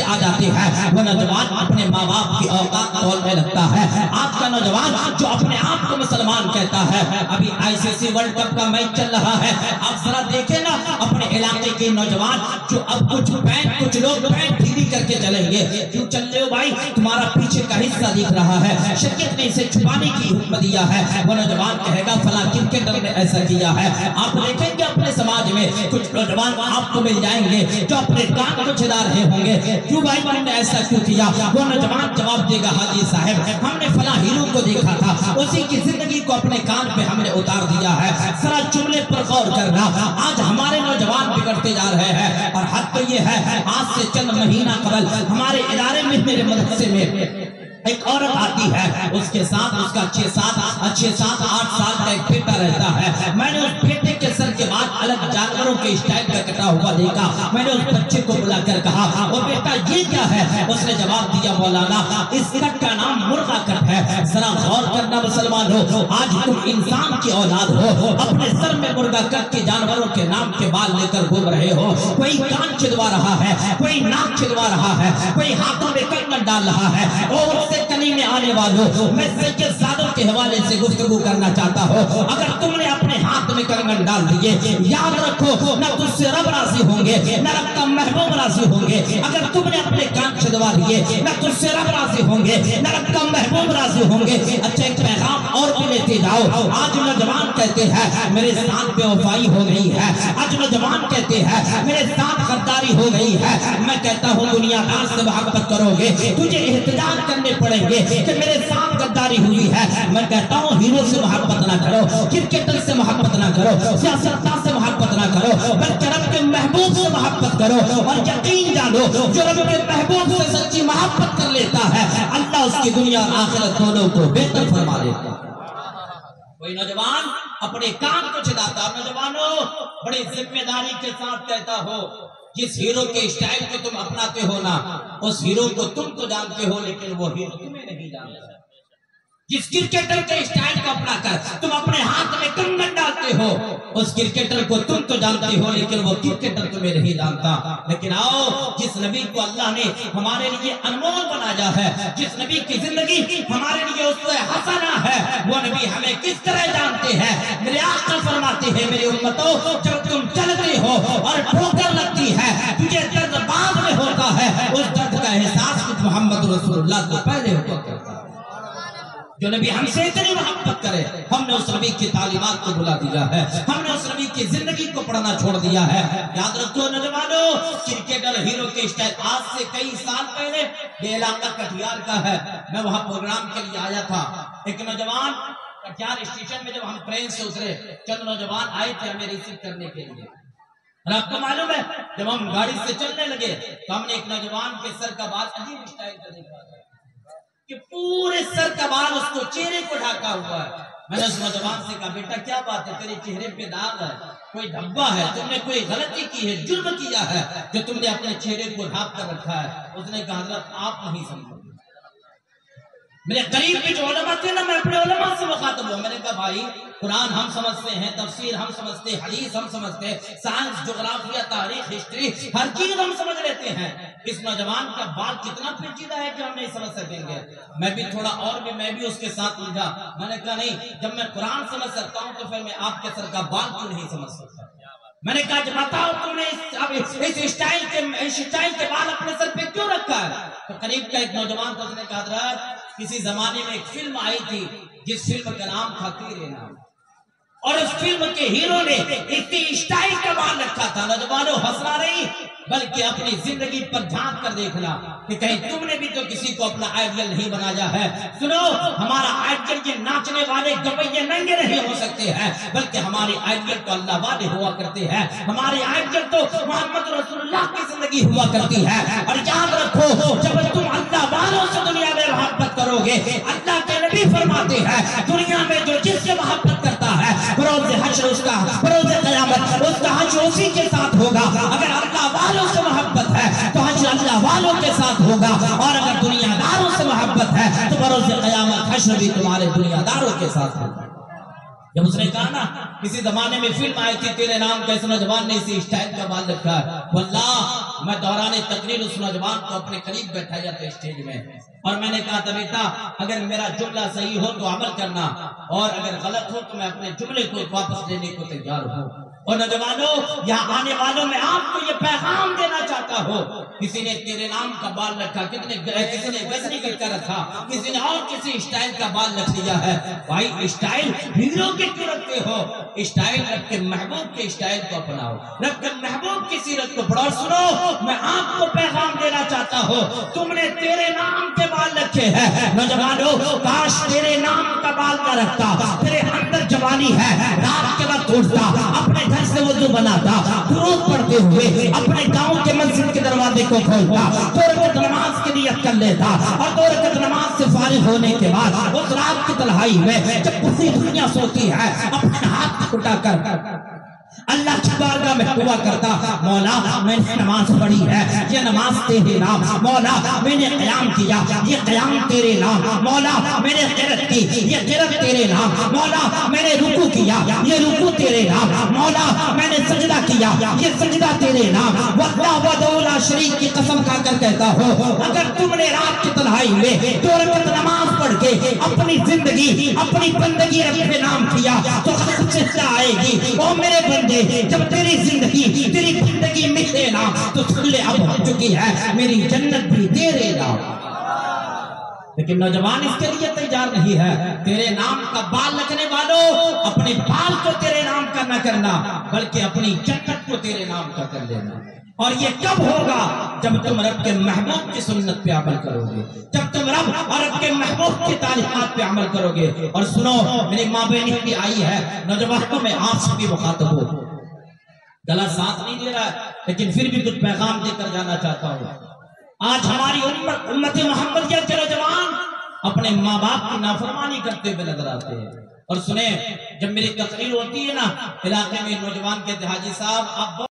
آ جاتے ہیں وہ نوجوان اپنے ماں باپ کی اوقات تولنے لگتا ہے۔ آج کا نوجوان جو اپنے آپ کو مسلمان کہتا ہے، ابھی ICC ورلڈ کپ کا میچ چل رہا ہے، آپ ذرا دیکھیں نا اپنے علاقے کے نوجوان جو اب کچھ لوگ پینٹ ڈھیلی کر کے چلیں گے، کیوں چل رہے ہو بھائی؟ تمہارا پیچھے کا حصہ دکھ رہا ہے، شریعت نے اسے چھپانے کی حکم دیا ہے۔ وہ نوجوان کہے گا فلاں کرکٹر نے ایسا کیا ہے۔ آپ دیکھیں گے اپنے سماج میں کچھ نوجوان آپ کو مل جائیں گے جو اپنے کان کو چھدا رہے ہوں گے، کیوں بھائی تم نے ایسا کیوں کیا؟ وہ نوجوان جواب دے گا حاجی صاحب ہم نے فلاں ہیرو کو دیکھا تھا، اسی کی زندگی کو اپنے کان پہ ہم نے اتار دیا ہے۔ ذرا جملے پر غور کرنا، آج ہمارے نوجوان بگڑتے جا رہے ہیں، اور حد تو یہ ہے آج سے چند مہینہ قبل ہمارے ادارے میں میرے مدرسے میں ایک عورت آتی ہے، اس کے ساتھ اس کا 6-7-8 سال کا ایک بیٹا رہتا ہے۔ میں نے اس بیٹے کے سر کے بعد الگ جانوروں کے اسٹائل کا کٹا ہوا دیکھا۔ میں نے اس بچے کو بلا کر کہا وہ بیٹا یہ کیا ہے؟ اس نے جواب دیا مولانا اس کٹ کا نام مرغا کٹ ہے۔ ذرا غور کرنا مسلمان ہو، آج تم انسان کی اولاد ہو، اپنے سر میں مرغا کٹ کے جانوروں کے نام کے بال لے کر گھوم رہے ہو۔ کوئی کان چھدوا رہا ہے، کوئی ناک چھدوا رہا ہے، کوئی ہاتھوں میں کنگن ڈال رہا ہے۔ اور کنی میں آنے والوں میں سید زادوں کے حوالے سے گفتگو کرنا چاہتا ہوں، اگر تم نے اپنے ہاتھ میں کنگن ڈال دیے، یاد رکھو نہ تجھ سے رب راضی ہوں گے نہ رب کا محبوب راضی ہوں گے۔ اگر تم نے اپنے کان چھدوا دیے، نہ تجھ سے رب راضی ہوں گے نہ رب کا محبوب راضی ہوں گے۔ اچھا ایک پیغام اور بھی لیتے جاؤ، آج نوجوان کہتے ہیں میرے ساتھ بے وفائی ہو گئی ہے، آج نوجوان کہتے ہیں میرے ساتھ غداری ہو گئی ہے۔ میں کہتا ہوں دنیا دار سے محبت کرو گے تجھے احتجاج کرنے پڑیں گے کہ میرے ساتھ غداری ہوئی ہے۔ میں کہتا ہوں ہیرو سے محبت نہ کرو، کرکٹر سے محبت نہ کرو، سیاستدان سے محبت نہ کرو، بلکہ رب کے محبوب سے محبت کرو، اور یقین جانو جو رب کے محبوب سے سچی محبت کر لیتا ہے اللہ اس کی دنیا اور آخرت دونوں کو بہتر فرما دیتا ہے۔ کوئی نوجوان اپنے کان کو چھداتا، نوجوانوں بڑی ذمہ داری کے ساتھ کہتا ہو جس ہیرو کے اسٹائل کو تم اپناتے ہو نا، اس ہیرو کو تم تو جانتے ہو لیکن وہ ہیرو تمہیں نہیں جانتا۔ جس کرکٹر کے اسٹائل کو اپنا کر تم اپنے ہاتھ میں کنگن ڈالتے ہو، اس کرکٹر کو تم تو جانتے ہو لیکن وہ کرکٹر تمہیں نہیں جانتا۔ لیکن آؤ جس نبی کو اللہ نے ہمارے لیے انمول بنایا ہے، جس نبی کی زندگی ہمارے لیے اسوہ حسنہ ہے، وہ نبی ہمیں کس طرح جانتے ہیں۔ میرے آقا فرماتے ہیں میری امتوں جب تم چلتے ہو اور ٹھوکر لگتی ہے تجھے درد بعد میں ہوتا ہے، اس درد کا احساس کچھ محمد رسول اللہ کو پہلے ہوتا کرتا ہے۔ جو نبی ہم سے اتنی محبت کرے ہم نے اس نبی کی تعلیمات کو بھلا دیا ہے، ہم نے اس نبی کی زندگی کو پڑھنا چھوڑ دیا ہے۔ یاد رکھو نوجوانوں کرکٹر ہیرو کے اسٹائل آج سے کئی سال پہلے یہ علاقہ کٹیہار کا ہے، میں وہاں پروگرام کے لیے آیا تھا۔ ایک نوجوان کٹیہار اسٹیشن میں جب ہم ٹرین سے اترے چند نوجوان آئے تھے ہمیں ریسیو کرنے کے لیے، اور آپ کو معلوم ہے جب ہم گاڑی سے چلنے لگے تو ہم نے ایک نوجوان کے سر کا بال عجیب اسٹائل کا دیکھا کہ پورے سر کا بال اس کو چہرے کو ڈھاکا ہوا ہے۔ میں نے اس نوجوان سے کہا بیٹا کیا بات ہے، تیرے چہرے پہ داغ ہے، کوئی دھبا ہے، تم نے کوئی غلطی کی ہے، جرم کیا ہے جو تم نے اپنے چہرے کو ڈھانپ کر رکھا ہے۔ اس نے کہا حضرت آپ نہیں سمجھو۔ میرے قریب کے جو علماء تھے نا، میں اپنے علماء سے مخاطب ہوں، میں نے کہا بھائی قرآن ہم سمجھتے ہیں، تفسیر ہم سمجھتے ہیں، حدیث ہم سمجھتے ہیں، سائنس، جغرافیہ، تاریخ، ہسٹری، ہر چیز ہم سمجھ لیتے ہیں، اس نوجوان کا بات کتنا پیچیدہ ہے کہ ہم نہیں سمجھ سکیں گے۔ میں بھی تھوڑا اور میں بھی اس کے ساتھ الجھا، میں نے کہا نہیں جب میں قرآن سمجھ سکتا ہوں تو پھر میں آپ کے سر کا بال کیوں نہیں سمجھ سکتا۔ میں نے کہا بتاؤ تم نے اس اسٹائل کے بال اپنے سر پہ کیوں رکھا ہے؟ تو قریب کا ایک نوجوان تھا، اس نے کہا حضرت کسی زمانے میں ایک فلم آئی تھی جس فلم کا نام تھا تیرے نام، اور اس فلم کے ہیرو نے اتنی اسٹائل کا بال رکھا تھا۔ نوجوانوں ہنسنا نہیں بلکہ اپنی زندگی پر جھانک کر دیکھنا کہ کہیں تم نے بھی تو کسی کو اپنا آئیڈیل نہیں بنایا ہے۔ سنو ہمارا آئیڈیل یہ ناچنے والے گویے ننگے نہیں ہو سکتے ہیں، بلکہ ہمارے آئیڈیل تو اللہ والے ہوا کرتے ہیں، ہمارے آئیڈیل تو محمد رسول اللہ کی زندگی ہوا کرتی ہے۔ اور یاد رکھو جب تم اللہ والوں سے دنیا میں محبت کرو گے، اللہ کے نبی فرماتے ہیں دنیا میں جو جس سے محبت کرتا ہے بروز حشر اس کا بروز قیامت اس کا حشر اسی کے ساتھ ہوگا۔ اگر اللہ والوں سے محبت ہے تو حشر اللہ والوں کے ساتھ ہوگا، اور اگر دنیا داروں سے محبت ہے تو بروز قیامت حشر بھی تمہارے دنیا داروں کے ساتھ ہوگا۔ جب اس نے کہا نا کسی زمانے میں فلم آئی تھی تیرے نام کا، اس نوجوان نے اسی اسٹائل کا بال رکھا ہے، واللہ میں دوران تقریر اس نوجوان کو اپنے قریب بیٹھایا تھا اسٹیج میں، اور میں نے کہا تھا بیٹا اگر میرا جملہ صحیح ہو تو عمل کرنا، اور اگر غلط ہو تو میں اپنے جملے کو واپس لینے کو تیار ہوں۔ اور نوجوانوں یہاں آنے والوں میں آپ کو یہ پیغام دینا چاہتا ہو، کسی نے تیرے نام کا بال رکھا، کسی نے غزنی کر رکھا، کسی نے اور کسی اسٹائل کا بال رکھ لیا ہے، بھائی اسٹائل ہیرو کے کیوں رکھتے ہو؟ اسٹائل رب کے محبوب کے اسٹائل کو اپناؤ، رب کے محبوب کی سیرت کو پڑھو۔ اور سنو میں آپ کو پیغام دینا چاہتا ہوں، تم نے تیرے نام کے بال رکھے ہیں، نوجوانوں کاش تیرے نام کا بال نہ رکھتا، تیرے اندر جوانی ہے، رات کے وقت اٹھتا، اپنے گھر سے وضو بناتا، درود پڑھتے ہوئے اپنے گاؤں کے مسجد کے دروازے کو کھولتا، 2 رکعت نماز کی نیت کر لیتا، اور 2 رکعت نماز سے فارغ ہونے کے بعد اس رات کی تنہائی میں جب پوری دنیا سوتی ہے اپنے ہاتھ اٹھا کر اللہ کی بارگاہ میں دعا کرتا، مولا میں نے نماز پڑھی ہے، یہ نماز تیرے نام، مولا میں نے قیام کیا، یہ قیام تیرے نام، مولا میں نے قرات کی، یہ قرات تیرے نام، مولا میں نے رکوع کیا، یہ رکوع تیرے نام، مولا میں نے سجدہ کیا، یہ سجدہ تیرے نام۔ واللہ وحدہ لا شریک کی قسم کھا کر کہتا ہوں اگر تم نے رات کی تنہائی میں 2 رکعت نماز پڑھ کے اپنی زندگی اپنی بندگی رب کے نام کیا تو چہرہ آئے گی، او میرے بندے جب تیری زندگی مٹے نا تو سلے اب ہو چکی ہے میری جنت بھی تیرے نام۔ لیکن نوجوان اس کے لیے تیار نہیں ہے۔ تیرے نام کا بال رکھنے والوں اپنے بال کو تیرے نام کا نہ کرنا بلکہ اپنی جنت کو تیرے نام کا کر لینا۔ اور یہ کب ہوگا؟ جب تم رب کے محبوب کی سنت پہ عمل کرو گے، جب تم رب اور رب کے محبوب کی تعلیمات پہ عمل کرو گے۔ اور سنو میری ماں بہنیں بھی آئی ہے، نوجوانوں میں آپ سے بھی مخاطب ہو، گلا ساتھ نہیں دے رہا ہے لیکن پھر بھی کچھ پیغام دے کر جانا چاہتا ہوں۔ آج ہماری امت محمدیہ کے نوجوان اپنے ماں باپ کی نافرمانی کرتے ہوئے نظر آتے ہیں۔ اور سنیں جب میری تقریر ہوتی ہے نا علاقے میں نوجوان کہتے حاجی صاحب آپ